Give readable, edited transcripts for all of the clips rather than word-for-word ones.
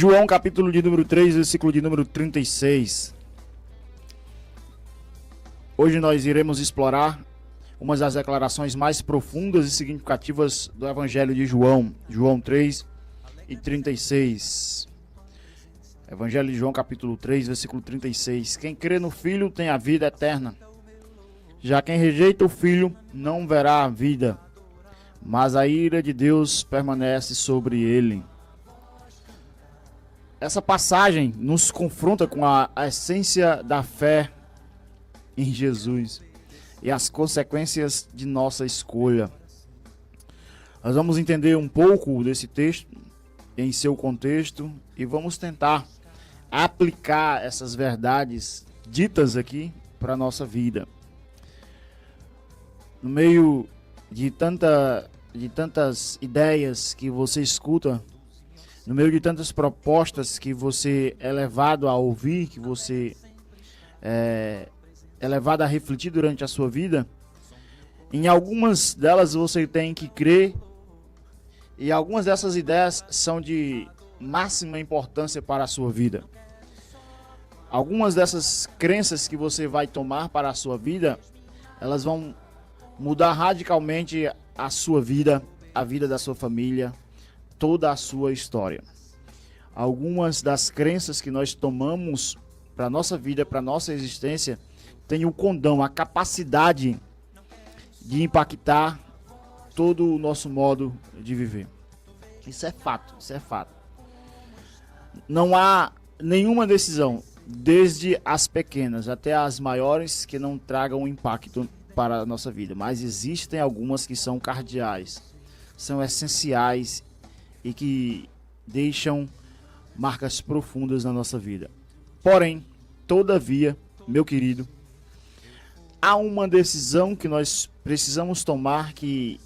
João capítulo de número 3, versículo de número 36. Hoje nós iremos explorar uma das declarações mais profundas e significativas do Evangelho de João, João 3 e 36. Evangelho de João capítulo 3, versículo 36. Quem crê no Filho tem a vida eterna. Já quem rejeita o Filho não verá a vida, mas a ira de Deus permanece sobre ele. Essa passagem nos confronta com a essência da fé em Jesus e as consequências de nossa escolha. Nós vamos entender um pouco desse texto em seu contexto e vamos tentar aplicar essas verdades ditas aqui para a nossa vida. No meio de tantas ideias que você escuta, no meio de tantas propostas que você é levado a ouvir, que você é levado a refletir durante a sua vida, em algumas delas você tem que crer, e algumas dessas ideias são de máxima importância para a sua vida. Algumas dessas crenças que você vai tomar para a sua vida, elas vão mudar radicalmente a sua vida, a vida da sua família, toda a sua história. Algumas das crenças que nós tomamos para a nossa vida, para a nossa existência, têm o condão, a capacidade de impactar todo o nosso modo de viver. Isso é fato, isso é fato. Não há nenhuma decisão, desde as pequenas até as maiores, que não tragam impacto para a nossa vida, mas existem algumas que são cardeais, são essenciais e que deixam marcas profundas na nossa vida. Porém, todavia, meu querido, há uma decisão que nós precisamos tomar que,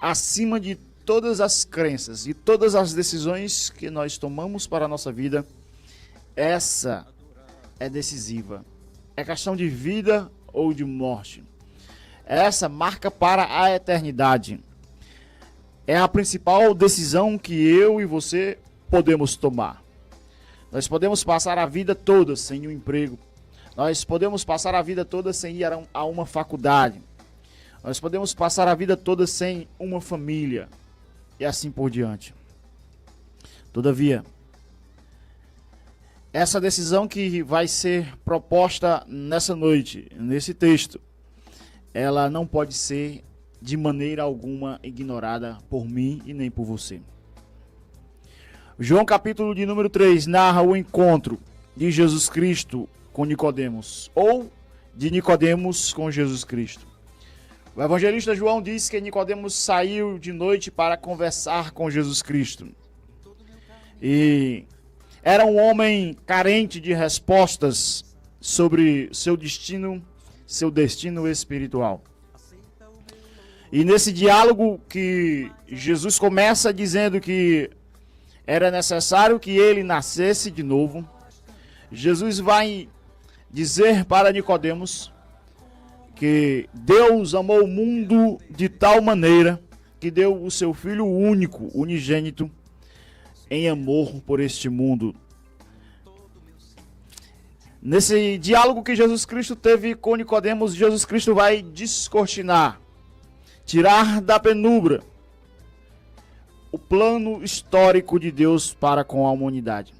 acima de todas as crenças e todas as decisões que nós tomamos para a nossa vida, essa é decisiva. É questão de vida ou de morte. Essa marca para a eternidade. É a principal decisão que eu e você podemos tomar. Nós podemos passar a vida toda sem um emprego. Nós podemos passar a vida toda sem ir a uma faculdade. Nós podemos passar a vida toda sem uma família. E assim por diante. Todavia, essa decisão que vai ser proposta nessa noite, nesse texto, ela não pode ser de maneira alguma ignorada por mim e nem por você. João capítulo de número 3 narra o encontro de Jesus Cristo com Nicodemos, ou de Nicodemos com Jesus Cristo. O evangelista João diz que Nicodemos saiu de noite para conversar com Jesus Cristo. E era um homem carente de respostas sobre seu destino espiritual. E nesse diálogo que Jesus começa dizendo que era necessário que ele nascesse de novo, Jesus vai dizer para Nicodemos que Deus amou o mundo de tal maneira que deu o seu Filho único, unigênito, em amor por este mundo. Nesse diálogo que Jesus Cristo teve com Nicodemos, Jesus Cristo vai descortinar, tirar da penumbra o plano histórico de Deus para com a humanidade.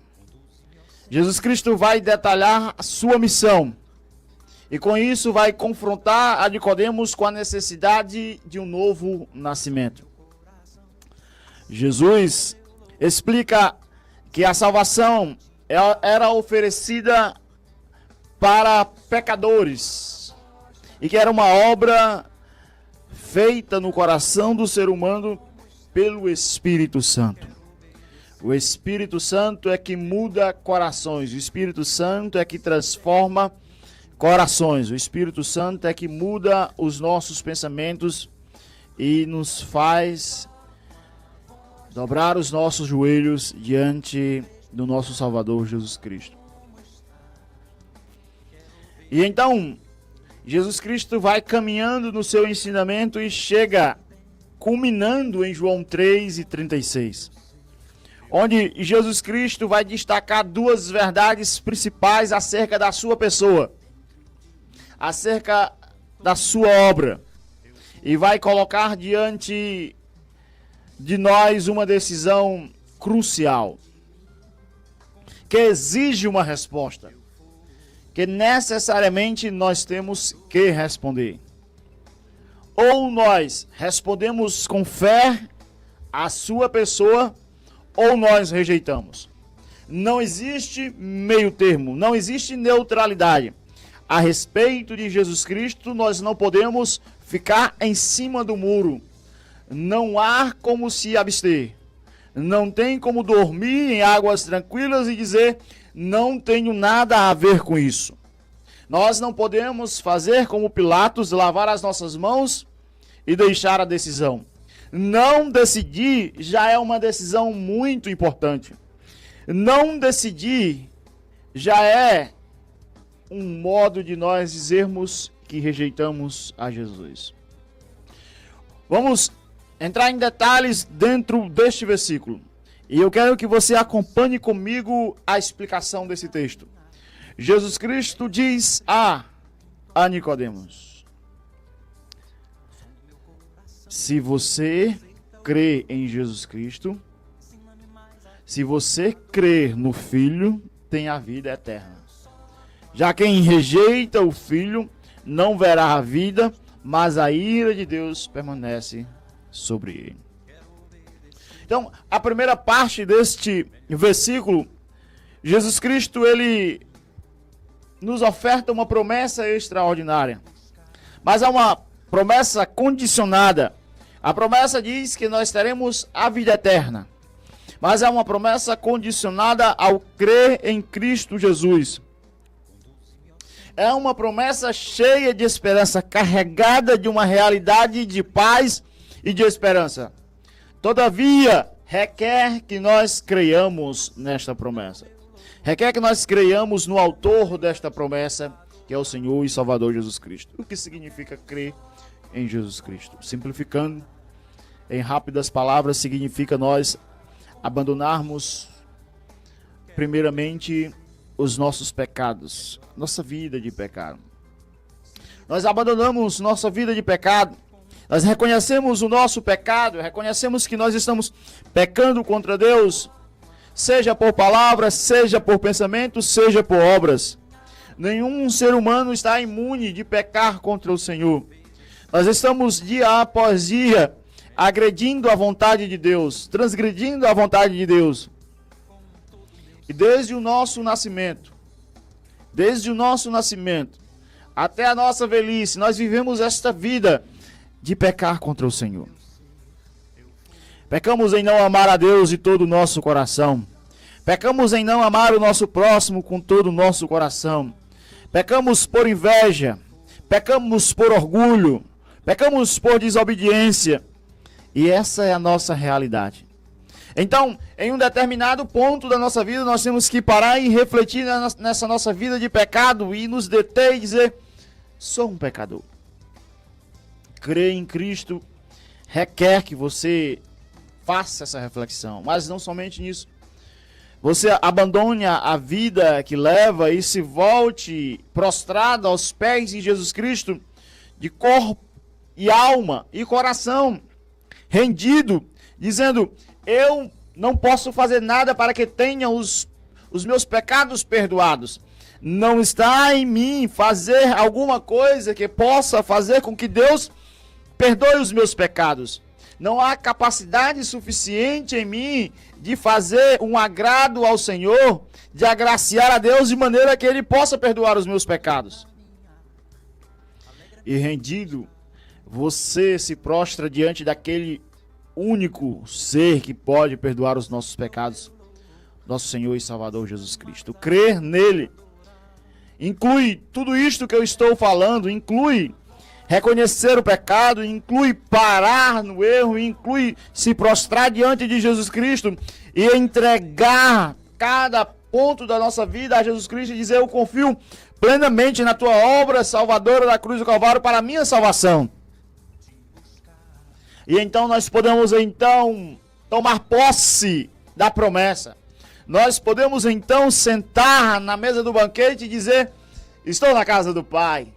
Jesus Cristo vai detalhar a sua missão e com isso vai confrontar a Nicodemos com a necessidade de um novo nascimento. Jesus explica que a salvação era oferecida para pecadores e que era uma obra feita no coração do ser humano pelo Espírito Santo. O Espírito Santo é que muda corações, o Espírito Santo é que transforma corações, o Espírito Santo é que muda os nossos pensamentos e nos faz dobrar os nossos joelhos diante do nosso Salvador Jesus Cristo. E então, Jesus Cristo vai caminhando no seu ensinamento e chega culminando em João 3 e 36. onde Jesus Cristo vai destacar duas verdades principais acerca da sua pessoa, acerca da sua obra, e vai colocar diante de nós uma decisão crucial, que exige uma resposta, que necessariamente nós temos que responder. Ou nós respondemos com fé à sua pessoa, ou nós rejeitamos. Não existe meio termo, não existe neutralidade. A respeito de Jesus Cristo, nós não podemos ficar em cima do muro. Não há como se abster. Não tem como dormir em águas tranquilas e dizer, não tenho nada a ver com isso. Nós não podemos fazer como Pilatos, lavar as nossas mãos e deixar a decisão. Não decidir já é uma decisão muito importante. Não decidir já é um modo de nós dizermos que rejeitamos a Jesus. Vamos entrar em detalhes dentro deste versículo. E eu quero que você acompanhe comigo a explicação desse texto. Jesus Cristo diz a Nicodemos: se você crê em Jesus Cristo, se você crer no Filho, tem a vida eterna. Já quem rejeita o Filho não verá a vida, mas a ira de Deus permanece sobre ele. Então, a primeira parte deste versículo, Jesus Cristo, ele nos oferta uma promessa extraordinária. Mas é uma promessa condicionada. A promessa diz que nós teremos a vida eterna. Mas é uma promessa condicionada ao crer em Cristo Jesus. É uma promessa cheia de esperança, carregada de uma realidade de paz e de esperança. Todavia, requer que nós creiamos nesta promessa. Requer que nós creiamos no autor desta promessa, que é o Senhor e Salvador Jesus Cristo. O que significa crer em Jesus Cristo? Simplificando, em rápidas palavras, significa nós abandonarmos, primeiramente, os nossos pecados, nossa vida de pecado. Nós abandonamos nossa vida de pecado, nós reconhecemos o nosso pecado, reconhecemos que nós estamos pecando contra Deus, seja por palavras, seja por pensamentos, seja por obras. Nenhum ser humano está imune de pecar contra o Senhor. Nós estamos dia após dia agredindo a vontade de Deus, transgredindo a vontade de Deus. E desde o nosso nascimento até a nossa velhice, nós vivemos esta vida de pecar contra o Senhor. Pecamos em não amar a Deus de todo o nosso coração. Pecamos em não amar o nosso próximo com todo o nosso coração. Pecamos por inveja. Pecamos por orgulho. Pecamos por desobediência. E essa é a nossa realidade. Então, em um determinado ponto da nossa vida, nós temos que parar e refletir nessa nossa vida de pecado e nos deter e dizer, sou um pecador. Crer em Cristo requer que você faça essa reflexão, mas não somente nisso. Você abandone a vida que leva e se volte prostrado aos pés de Jesus Cristo, de corpo e alma e coração, rendido, dizendo, eu não posso fazer nada para que tenha os meus pecados perdoados. Não está em mim fazer alguma coisa que possa fazer com que Deus perdoe os meus pecados. Não há capacidade suficiente em mim de fazer um agrado ao Senhor, de agraciar a Deus de maneira que Ele possa perdoar os meus pecados. E rendido, você se prostra diante daquele único ser que pode perdoar os nossos pecados, nosso Senhor e Salvador Jesus Cristo. Crer nele inclui tudo isto que eu estou falando, inclui reconhecer o pecado, inclui parar no erro, inclui se prostrar diante de Jesus Cristo e entregar cada ponto da nossa vida a Jesus Cristo e dizer, eu confio plenamente na tua obra salvadora da cruz do Calvário para a minha salvação. E então nós podemos tomar posse da promessa. Nós podemos então sentar na mesa do banquete e dizer: estou na casa do Pai.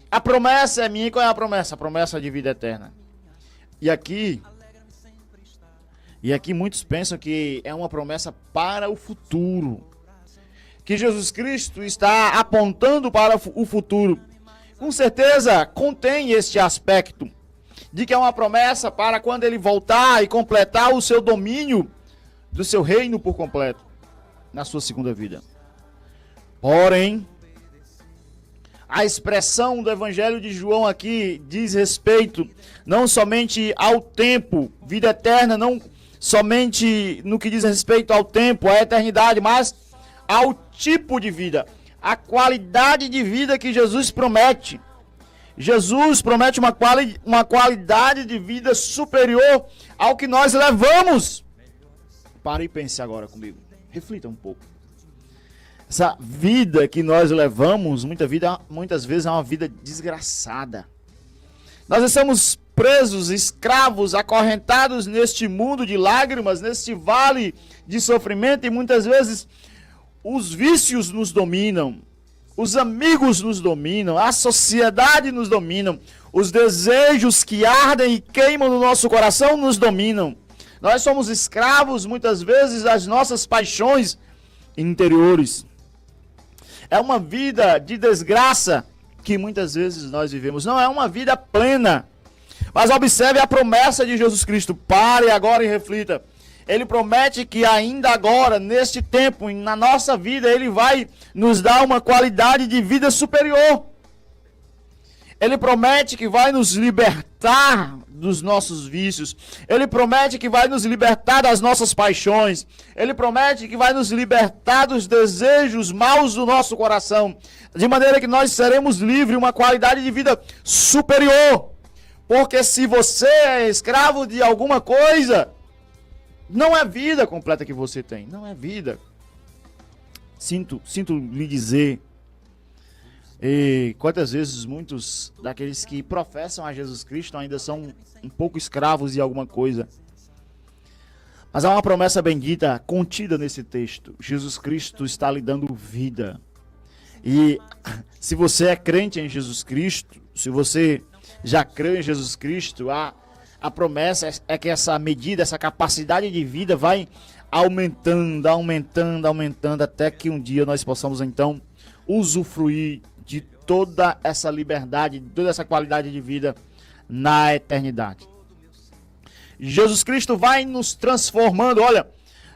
A promessa é minha. Qual é a promessa? A promessa de vida eterna. E aqui muitos pensam que é uma promessa para o futuro, que Jesus Cristo está apontando para o futuro. Com certeza contém este aspecto de que é uma promessa para quando ele voltar e completar o seu domínio do seu reino por completo na sua segunda vida. Porém, a expressão do Evangelho de João aqui diz respeito não somente ao tempo, vida eterna, não somente no que diz respeito ao tempo, à eternidade, mas ao tipo de vida, a qualidade de vida que Jesus promete. Jesus promete uma qualidade de vida superior ao que nós levamos. Pare e pense agora comigo. Reflita um pouco. Essa vida que nós levamos, muitas vezes é uma vida desgraçada. Nós estamos presos, escravos, acorrentados neste mundo de lágrimas, neste vale de sofrimento, e muitas vezes os vícios nos dominam, os amigos nos dominam, a sociedade nos dominam, os desejos que ardem e queimam no nosso coração nos dominam. Nós somos escravos muitas vezes das nossas paixões interiores. É uma vida de desgraça que muitas vezes nós vivemos. Não é uma vida plena. Mas observe a promessa de Jesus Cristo. Pare agora e reflita. Ele promete que ainda agora, neste tempo, na nossa vida, Ele vai nos dar uma qualidade de vida superior. Ele promete que vai nos libertar dos nossos vícios. Ele promete que vai nos libertar das nossas paixões. Ele promete que vai nos libertar dos desejos maus do nosso coração. De maneira que nós seremos livres, uma qualidade de vida superior. Porque se você é escravo de alguma coisa, não é vida completa que você tem. Não é vida. Sinto lhe dizer. E quantas vezes muitos daqueles que professam a Jesus Cristo ainda são um pouco escravos de alguma coisa. Mas há uma promessa bendita contida nesse texto. Jesus Cristo está lhe dando vida. E se você é crente em Jesus Cristo, se você já crê em Jesus Cristo, a promessa é que essa medida, essa capacidade de vida vai aumentando, até que um dia nós possamos então usufruir de toda essa liberdade, de toda essa qualidade de vida na eternidade. Jesus Cristo vai nos transformando. Olha,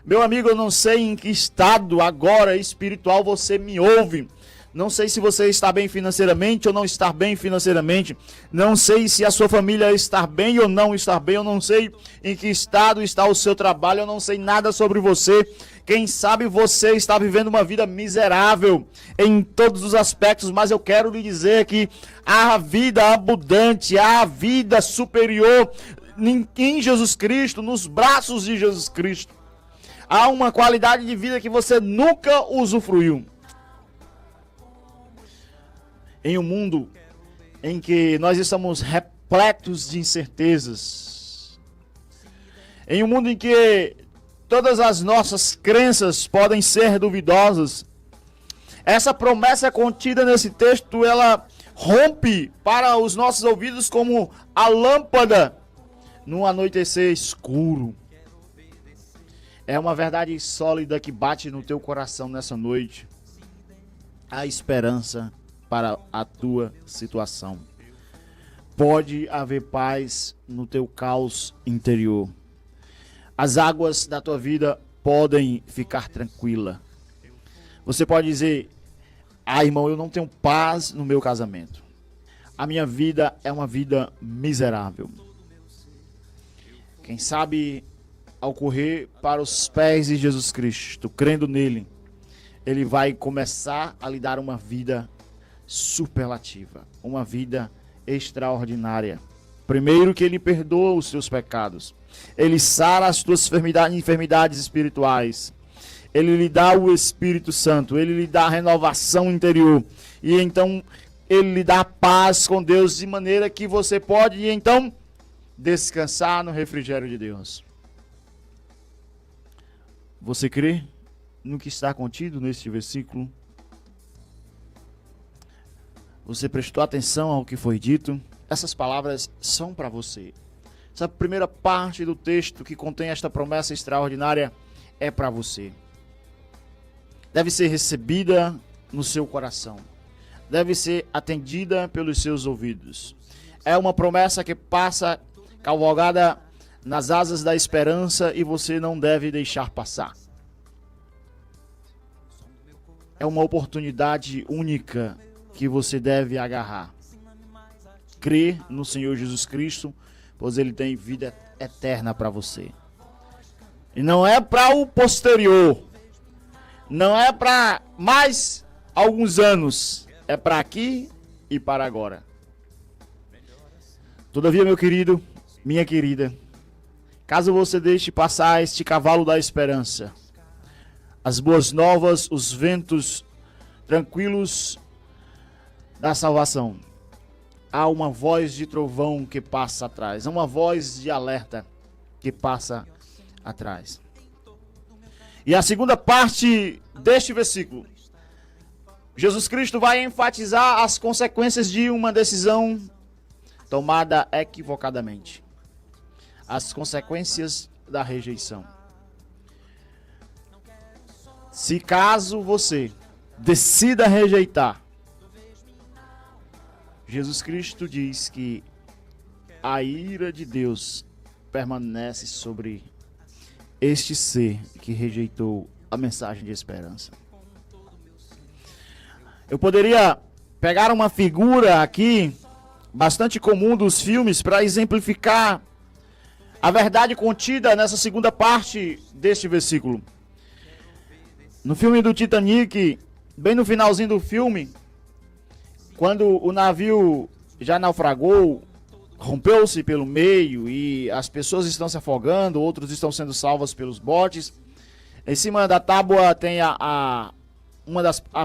meu amigo, eu não sei em que estado agora espiritual você me ouve. Não sei se você está bem financeiramente ou não está bem financeiramente. Não sei se a sua família está bem ou não está bem. Eu não sei em que estado está o seu trabalho. Eu não sei nada sobre você. Quem sabe você está vivendo uma vida miserável em todos os aspectos. Mas eu quero lhe dizer que há vida abundante, há vida superior em Jesus Cristo, nos braços de Jesus Cristo. Há uma qualidade de vida que você nunca usufruiu. Em um mundo em que nós estamos repletos de incertezas, em um mundo em que todas as nossas crenças podem ser duvidosas, essa promessa contida nesse texto, ela rompe para os nossos ouvidos como a lâmpada num anoitecer escuro. É uma verdade sólida que bate no teu coração nessa noite. A esperança para a tua situação. Pode haver paz no teu caos interior. As águas da tua vida podem ficar tranquilas. Você pode dizer: irmão, eu não tenho paz no meu casamento. A minha vida é uma vida miserável. Quem sabe, ao correr para os pés de Jesus Cristo, crendo nele, ele vai começar a lhe dar uma vida superlativa, uma vida extraordinária. Primeiro, que ele perdoa os teus pecados, ele sara as tuas enfermidades espirituais, ele lhe dá o Espírito Santo, ele lhe dá a renovação interior, e então ele lhe dá paz com Deus, de maneira que você pode então descansar no refrigério de Deus. Você crê no que está contido neste versículo? Você prestou atenção ao que foi dito? Essas palavras são para você. Essa primeira parte do texto que contém esta promessa extraordinária é para você. Deve ser recebida no seu coração. Deve ser atendida pelos seus ouvidos. É uma promessa que passa cavalgada nas asas da esperança e você não deve deixar passar. É uma oportunidade única que você deve agarrar. Crê no Senhor Jesus Cristo, pois Ele tem vida eterna para você. E não é para o posterior. Não é para mais alguns anos. É para aqui e para agora. Todavia, meu querido, minha querida, caso você deixe passar este cavalo da esperança, as boas novas, os ventos tranquilos da salvação, há uma voz de trovão que passa atrás, há uma voz de alerta que passa atrás. E a segunda parte deste versículo, Jesus Cristo vai enfatizar as consequências de uma decisão tomada equivocadamente. As consequências da rejeição. Se caso você decida rejeitar, Jesus Cristo diz que a ira de Deus permanece sobre este ser que rejeitou a mensagem de esperança. Eu poderia pegar uma figura aqui, bastante comum dos filmes, para exemplificar a verdade contida nessa segunda parte deste versículo. No filme do Titanic, bem no finalzinho do filme, quando o navio já naufragou, rompeu-se pelo meio e as pessoas estão se afogando, outros estão sendo salvos pelos botes. Em cima da tábua tem a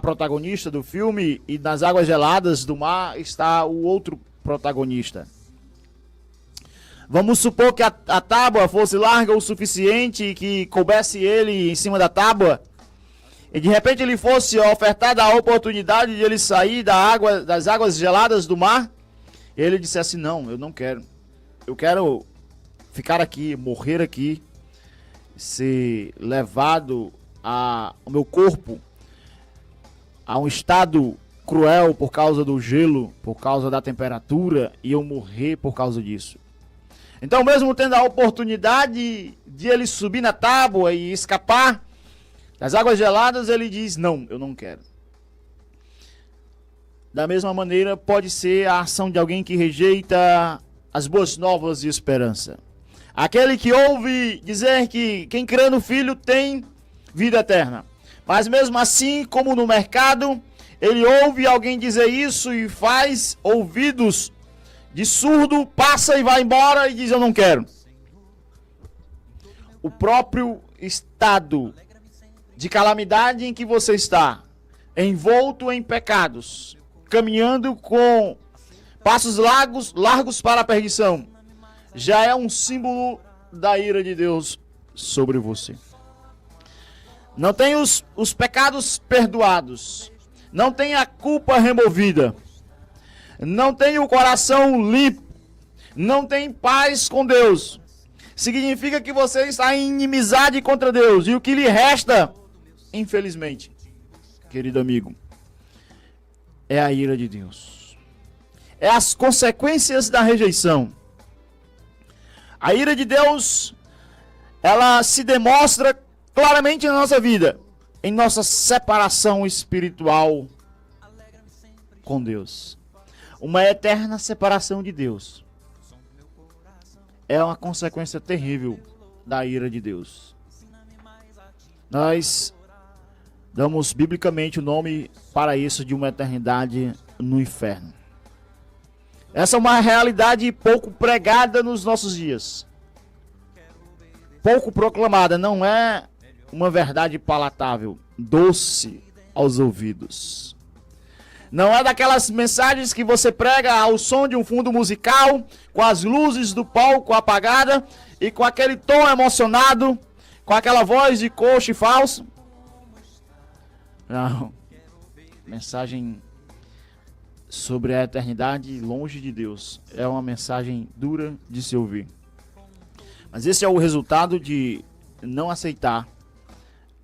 protagonista do filme e nas águas geladas do mar está o outro protagonista. Vamos supor que a tábua fosse larga o suficiente que coubesse ele em cima da tábua e de repente ele fosse ofertada a oportunidade de ele sair das águas geladas do mar. E ele dissesse: não, eu não quero. Eu quero ficar aqui, morrer aqui, ser levado o meu corpo a um estado cruel por causa do gelo, por causa da temperatura, e eu morrer por causa disso. Então, mesmo tendo a oportunidade de ele subir na tábua e escapar das águas geladas, ele diz: não, eu não quero. Da mesma maneira, pode ser a ação de alguém que rejeita as boas novas de esperança. Aquele que ouve dizer que quem crê no Filho tem vida eterna. Mas mesmo assim, como no mercado, ele ouve alguém dizer isso e faz ouvidos de surdo, passa e vai embora e diz: eu não quero. O próprio estado de calamidade em que você está, envolto em pecados, caminhando com passos largos para a perdição, já é um símbolo da ira de Deus sobre você. Não tem os pecados perdoados, não tem a culpa removida, não tem o coração limpo, não tem paz com Deus. Significa que você está em inimizade contra Deus, e o que lhe resta, infelizmente, querido amigo, é a ira de Deus. É as consequências da rejeição. A ira de Deus, ela se demonstra claramente na nossa vida, em nossa separação espiritual com Deus. Uma eterna separação de Deus é uma consequência terrível da ira de Deus. Nós damos biblicamente o nome para isso de uma eternidade no inferno. Essa é uma realidade pouco pregada nos nossos dias. Pouco proclamada, não é uma verdade palatável, doce aos ouvidos. Não é daquelas mensagens que você prega ao som de um fundo musical, com as luzes do palco apagadas e com aquele tom emocionado, com aquela voz de coach falso. Não. Mensagem sobre a eternidade longe de Deus é uma mensagem dura de se ouvir. Mas esse é o resultado de não aceitar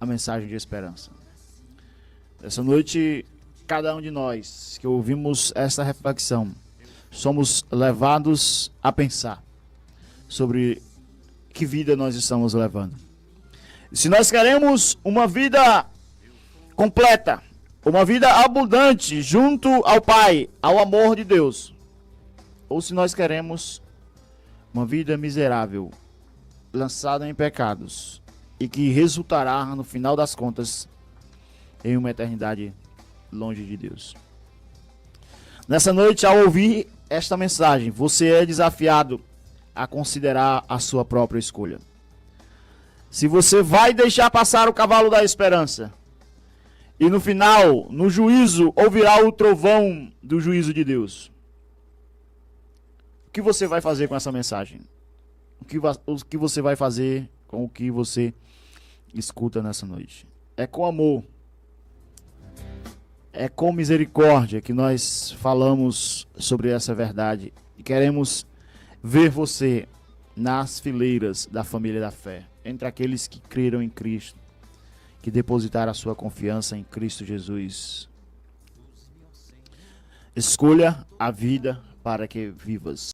a mensagem de esperança. Essa noite, cada um de nós que ouvimos essa reflexão, somos levados a pensar sobre que vida nós estamos levando. Se nós queremos uma vida completa, uma vida abundante junto ao Pai, ao amor de Deus, ou se nós queremos uma vida miserável, lançada em pecados e que resultará no final das contas em uma eternidade longe de Deus. Nessa noite, ao ouvir esta mensagem, você é desafiado a considerar a sua própria escolha. Se você vai deixar passar o cavalo da esperança e no final, no juízo, ouvirá o trovão do juízo de Deus, o que você vai fazer com essa mensagem? O que você vai fazer com o que você escuta nessa noite? É com amor, é com misericórdia que nós falamos sobre essa verdade e queremos ver você nas fileiras da família da fé, entre aqueles que creram em Cristo, que depositaram a sua confiança em Cristo Jesus. Escolha a vida para que vivas.